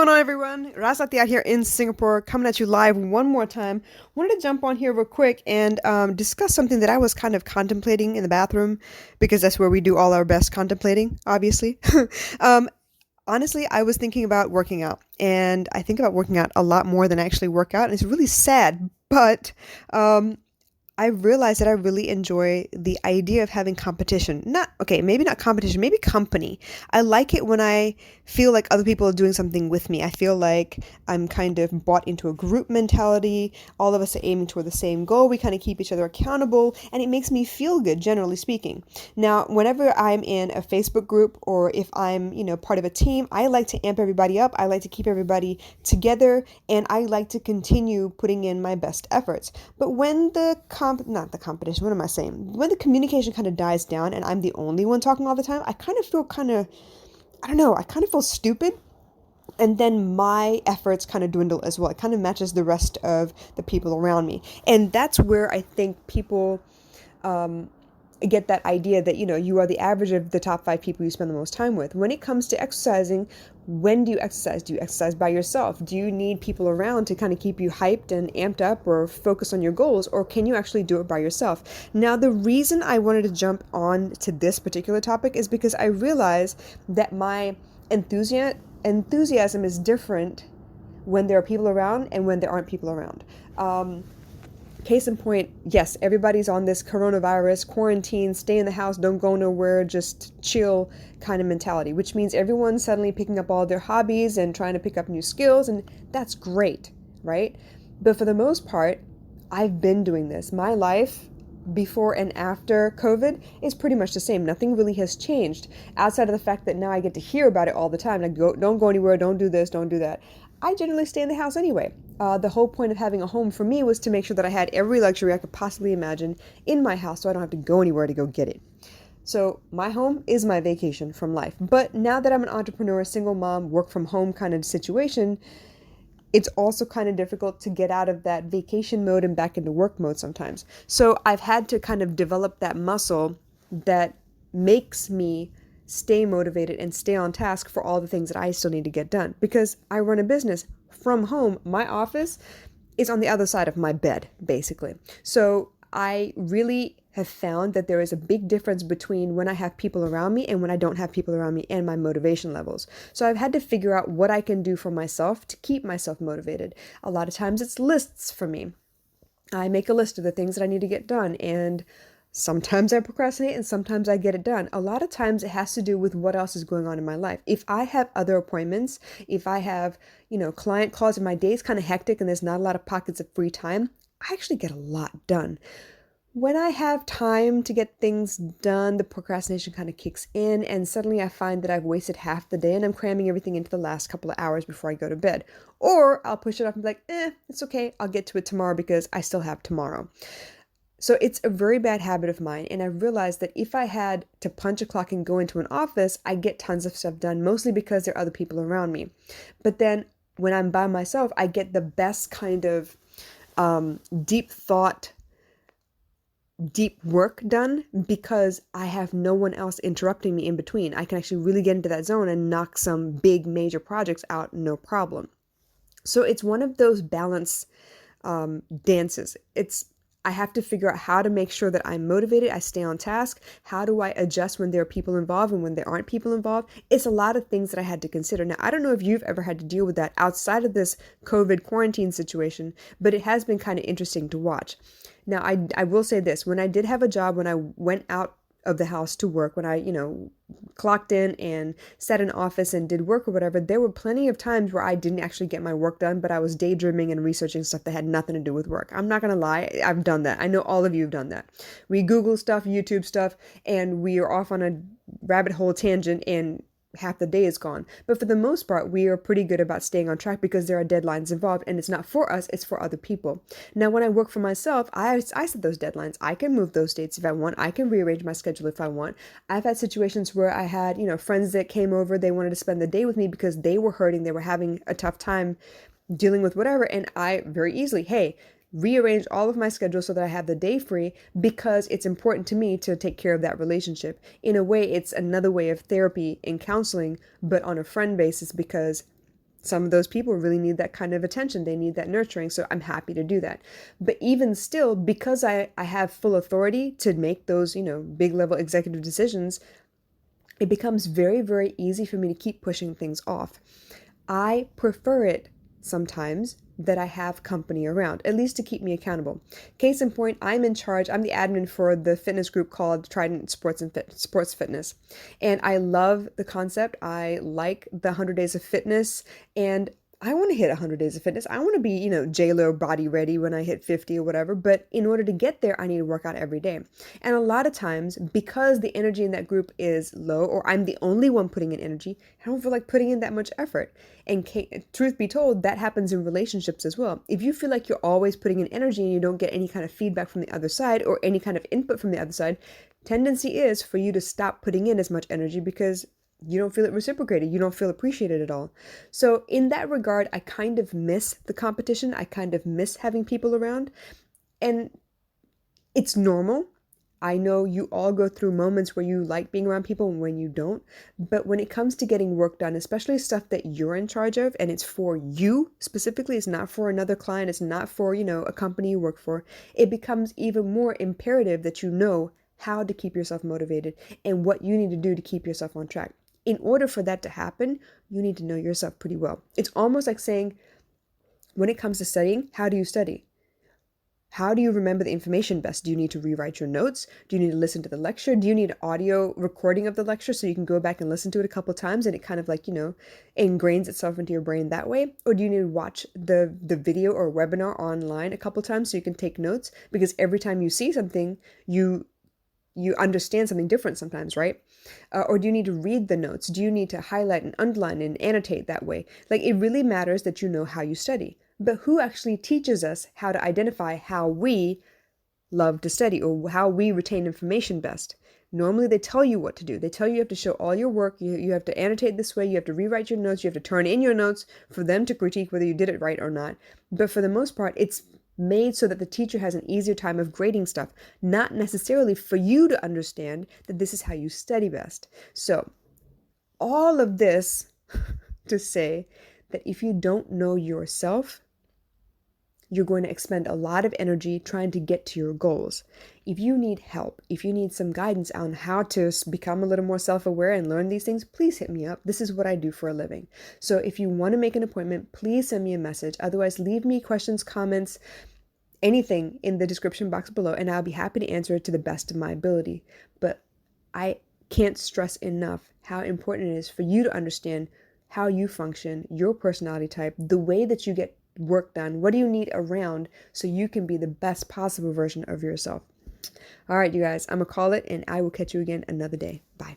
going on, everyone? Rasati out here in Singapore, coming at you live one more time. Wanted to jump on here real quick and discuss something that I was kind of contemplating in the bathroom because that's where we do all our best contemplating, obviously. um, Honestly, I was thinking about working out, and I think about working out a lot more than I actually work out, and it's really sad, but um, I realized that I really enjoy the idea of having competition. Not, okay, maybe not competition, maybe company. I like it when I feel like other people are doing something with me. I feel like I'm kind of bought into a group mentality. All of us are aiming toward the same goal. We kind of keep each other accountable, and it makes me feel good, generally speaking. Now, whenever I'm in a Facebook group or if I'm, part of a team, I like to amp everybody up. I like to keep everybody together, and I like to continue putting in my best efforts. But when not the competition, what am I saying? When the communication kind of dies down and I'm the only one talking all the time, I kind of feel I don't know, I kind of feel stupid. And then my efforts kind of dwindle as well. It kind of matches the rest of the people around me. And that's where I think people get that idea that you are the average of the top 5 people you spend the most time with. When it comes to exercising, when do you exercise? Do you exercise by yourself? Do you need people around to kind of keep you hyped and amped up or focus on your goals, or can you actually do it by yourself? Now, the reason I wanted to jump on to this particular topic is because I realized that my enthusiasm is different when there are people around and when there aren't people around. Case in point, yes, everybody's on this coronavirus, quarantine, stay in the house, don't go nowhere, just chill kind of mentality, which means everyone's suddenly picking up all their hobbies and trying to pick up new skills, and that's great, right? But for the most part, I've been doing this. My life before and after COVID is pretty much the same. Nothing really has changed outside of the fact that now I get to hear about it all the time. Like, don't go anywhere, don't do this, don't do that. I generally stay in the house anyway. The whole point of having a home for me was to make sure that I had every luxury I could possibly imagine in my house so I don't have to go anywhere to go get it. So my home is my vacation from life. But now that I'm an entrepreneur, single mom, work from home kind of situation, it's also kind of difficult to get out of that vacation mode and back into work mode sometimes. So I've had to kind of develop that muscle that makes me stay motivated and stay on task for all the things that I still need to get done, because I run a business from home. My office is on the other side of my bed, basically. So I really have found that there is a big difference between when I have people around me and when I don't have people around me, and my motivation levels. So I've had to figure out what I can do for myself to keep myself motivated. A lot of times it's lists for me. I make a list of the things that I need to get done, and sometimes I procrastinate and sometimes I get it done. A lot of times it has to do with what else is going on in my life. If I have other appointments, if I have, client calls and my day's kind of hectic and there's not a lot of pockets of free time, I actually get a lot done. When I have time to get things done, the procrastination kind of kicks in, and suddenly I find that I've wasted half the day and I'm cramming everything into the last couple of hours before I go to bed. Or I'll push it off and be like, it's okay, I'll get to it tomorrow because I still have tomorrow. So it's a very bad habit of mine, and I realized that if I had to punch a clock and go into an office, I get tons of stuff done, mostly because there are other people around me. But then when I'm by myself, I get the best kind of deep thought, deep work done because I have no one else interrupting me in between. I can actually really get into that zone and knock some big major projects out, no problem. So it's one of those balance dances. I have to figure out how to make sure that I'm motivated, I stay on task. How do I adjust when there are people involved and when there aren't people involved? It's a lot of things that I had to consider. Now, I don't know if you've ever had to deal with that outside of this COVID quarantine situation, but it has been kind of interesting to watch. Now, I will say this. When I did have a job, when I went out of the house to work, when I, clocked in and sat in office and did work or whatever, there were plenty of times where I didn't actually get my work done, but I was daydreaming and researching stuff that had nothing to do with work. I'm not going to lie. I've done that. I know all of you have done that. We Google stuff, YouTube stuff, and we are off on a rabbit hole tangent, and half the day is gone. But for the most part, we are pretty good about staying on track because there are deadlines involved, and it's not for us, it's for other people. Now, when I work for myself, I set those deadlines. I can move those dates if I want. I can rearrange my schedule if I want. I've had situations where I had, friends that came over, they wanted to spend the day with me because they were hurting, they were having a tough time dealing with whatever, and I very easily, hey, rearrange all of my schedule so that I have the day free because it's important to me to take care of that relationship. In a way, it's another way of therapy and counseling, but on a friend basis, because some of those people really need that kind of attention. They need that nurturing. So I'm happy to do that. But even still, because I have full authority to make those, big level executive decisions, it becomes very, very easy for me to keep pushing things off. I prefer it sometimes that I have company around, at least to keep me accountable. Case in point, I'm in charge. I'm the admin for the fitness group called Trident Sports Fitness. And I love the concept. I like the 100 Days of Fitness, and I want to hit 100 Days of Fitness. I want to be, J-Lo body ready when I hit 50 or whatever. But in order to get there, I need to work out every day. And a lot of times, because the energy in that group is low, or I'm the only one putting in energy, I don't feel like putting in that much effort. And truth be told, that happens in relationships as well. If you feel like you're always putting in energy and you don't get any kind of feedback from the other side or any kind of input from the other side, tendency is for you to stop putting in as much energy because you don't feel it reciprocated. You don't feel appreciated at all. So in that regard, I kind of miss the competition. I kind of miss having people around. And it's normal. I know you all go through moments where you like being around people and when you don't. But when it comes to getting work done, especially stuff that you're in charge of and it's for you specifically, it's not for another client, it's not for, a company you work for, it becomes even more imperative that you know how to keep yourself motivated and what you need to do to keep yourself on track. In order for that to happen, you need to know yourself pretty well. It's almost like saying, when it comes to studying, how do you study? How do you remember the information best? Do you need to rewrite your notes? Do you need to listen to the lecture? Do you need audio recording of the lecture so you can go back and listen to it a couple of times and it kind of ingrains itself into your brain that way? Or do you need to watch the video or webinar online a couple of times so you can take notes? Because every time you see something, you understand something different sometimes, right? Or do you need to read the notes? Do you need to highlight and underline and annotate that way? It really matters that you know how you study. But who actually teaches us how to identify how we love to study or how we retain information best? Normally they tell you what to do. They tell you have to show all your work. You have to annotate this way. You have to rewrite your notes. You have to turn in your notes for them to critique whether you did it right or not. But for the most part, it's made so that the teacher has an easier time of grading stuff, not necessarily for you to understand that this is how you study best. So all of this to say that if you don't know yourself, you're going to expend a lot of energy trying to get to your goals. If you need help, if you need some guidance on how to become a little more self-aware and learn these things, please hit me up. This is what I do for a living. So if you want to make an appointment, please send me a message. Otherwise, leave me questions, comments, anything in the description box below, and I'll be happy to answer it to the best of my ability. But I can't stress enough how important it is for you to understand how you function, your personality type, the way that you get work done. What do you need around so you can be the best possible version of yourself? All right, you guys, I'm gonna call it, and I will catch you again another day. Bye.